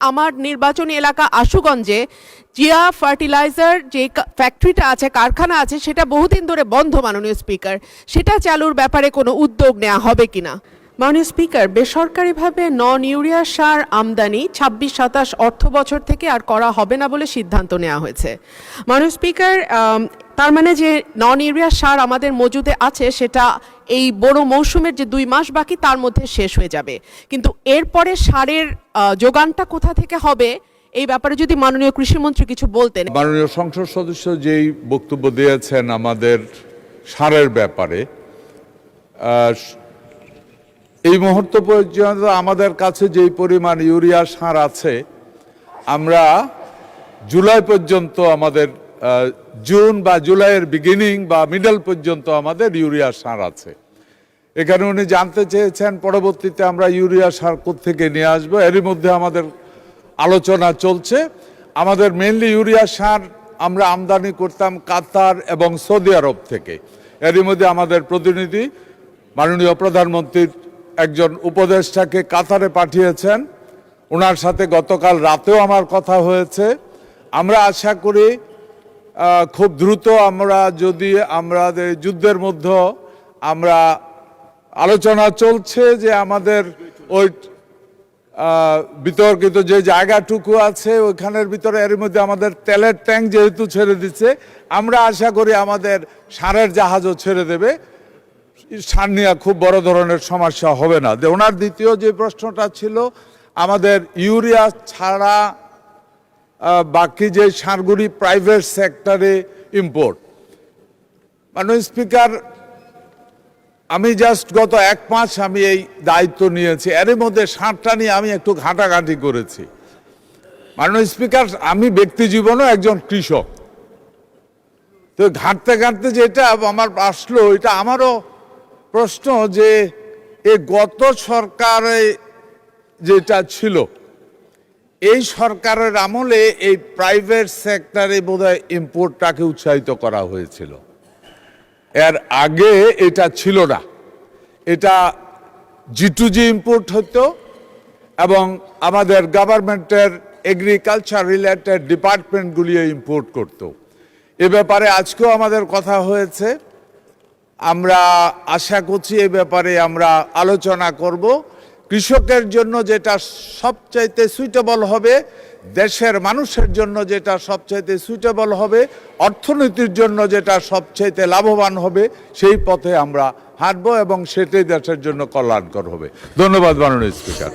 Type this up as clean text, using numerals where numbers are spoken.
আমার নির্বাচনী এলাকা আশুগঞ্জে জিয়া ফার্টিলাইজার যে ফ্যাক্টরিটা আছে, কারখানা আছে, সেটা বহুদিন ধরে বন্ধ মাননীয় স্পিকার। সেটা চালুর ব্যাপারে কোনো উদ্যোগ নেওয়া হবে কিনা? মাননীয় স্পিকার, বেসরকারিভাবে নন ইউরিয়া সার আমদানি ২৬-২৭ অর্থ বছর থেকে আর করা হবে না বলে সিদ্ধান্ত নেওয়া হয়েছে। মাননীয় স্পিকার, তার মানে যে নন ইউরিয়া সার আমাদের মজুদে আছে সেটা এই বড় মৌসুমের যে ২ মাস বাকি তার মধ্যে শেষ হয়ে যাবে, কিন্তু এরপরে সারের যোগানটা কোথা থেকে হবে এই ব্যাপারে যদি মাননীয় কৃষিমন্ত্রী কিছু বলতেন। মাননীয় সংসদ সদস্য যেই বক্তব্য দিয়েছেন আমাদের সারের ব্যাপারে, এই মুহূর্ত পর্যন্ত আমাদের কাছে যেই পরিমাণ ইউরিয়া সার আছে, আমরা জুলাই পর্যন্ত আমাদের জুন বা জুলাইয়ের বিগিনিং বা মিডল পর্যন্ত আমাদের ইউরিয়া সার আছে। এখানে উনি জানতে চেয়েছেন পরবর্তীতে আমরা ইউরিয়া সার কোত্থেকে নিয়ে আসবো। এরই মধ্যে আমাদের আলোচনা চলছে। আমাদের মেইনলি ইউরিয়া সার আমরা আমদানি করতাম কাতার এবং সৌদি আরব থেকে। এরই মধ্যে আমাদের প্রতিনিধি মাননীয় প্রধানমন্ত্রীর একজন উপদেষ্টাকে কাতারে পাঠিয়েছেন, ওনার সাথে গতকাল রাতেও আমার কথা হয়েছে। আমরা আশা করি খুব দ্রুত আমরা যদি আমাদের যুদ্ধের মধ্যে আমরা আলোচনা চলছে যে আমাদের ওই বিতর্কিত যে জায়গাটুকু আছে ওইখানের ভিতরে এর মধ্যে আমাদের তেলের ট্যাঙ্ক যেহেতু ছেড়ে দিচ্ছে, আমরা আশা করি আমাদের সারের জাহাজও ছেড়ে দেবে। সার নিয়ে খুব বড় ধরনের সমস্যা হবে না। ওনার দ্বিতীয় যে প্রশ্নটা ছিল আমাদের ইউরিয়া ছাড়া বাকি যে সারগুলি প্রাইভেট সেক্টরে ইম্পোর্ট। মাননীয় স্পিকার, আমি জাস্ট গত 1 মাস আমি এই দায়িত্ব নিয়েছি, এর মধ্যে সারটা নিয়ে আমি একটু ঘাটাঘাটি করেছি। মাননীয় স্পিকার, আমি ব্যক্তি জীবনও একজন কৃষক, তো ঘাটতে ঘাটতে যেটা আমার আসলো এটা আমারও প্রশ্ন যে এই গত সরকারে যেটা ছিল এই সরকারের আমলে এই প্রাইভেট সেক্টরে বোধহয় ইম্পোর্টটাকে উৎসাহিত করা হয়েছিল, এর আগে এটা ছিল না। এটা G2G ইম্পোর্ট হতো এবং আমাদের গভর্নমেন্টের এগ্রিকালচার রিলেটেড ডিপার্টমেন্টগুলি ইম্পোর্ট করত। এ ব্যাপারে আজকেও আমাদের কথা হয়েছে, আমরা আশা করছি এ ব্যাপারে আমরা আলোচনা করব। কৃষকের জন্য যেটা সবচাইতে সুইটেবল হবে, দেশের মানুষের জন্য যেটা সবচাইতে সুইটেবল হবে, অর্থনীতির জন্য যেটা সবচাইতে লাভবান হবে, সেই পথে আমরা হাঁটবো এবং সেটাই দেশের জন্য কল্যাণকর হবে। ধন্যবাদ মাননীয় স্পিকার।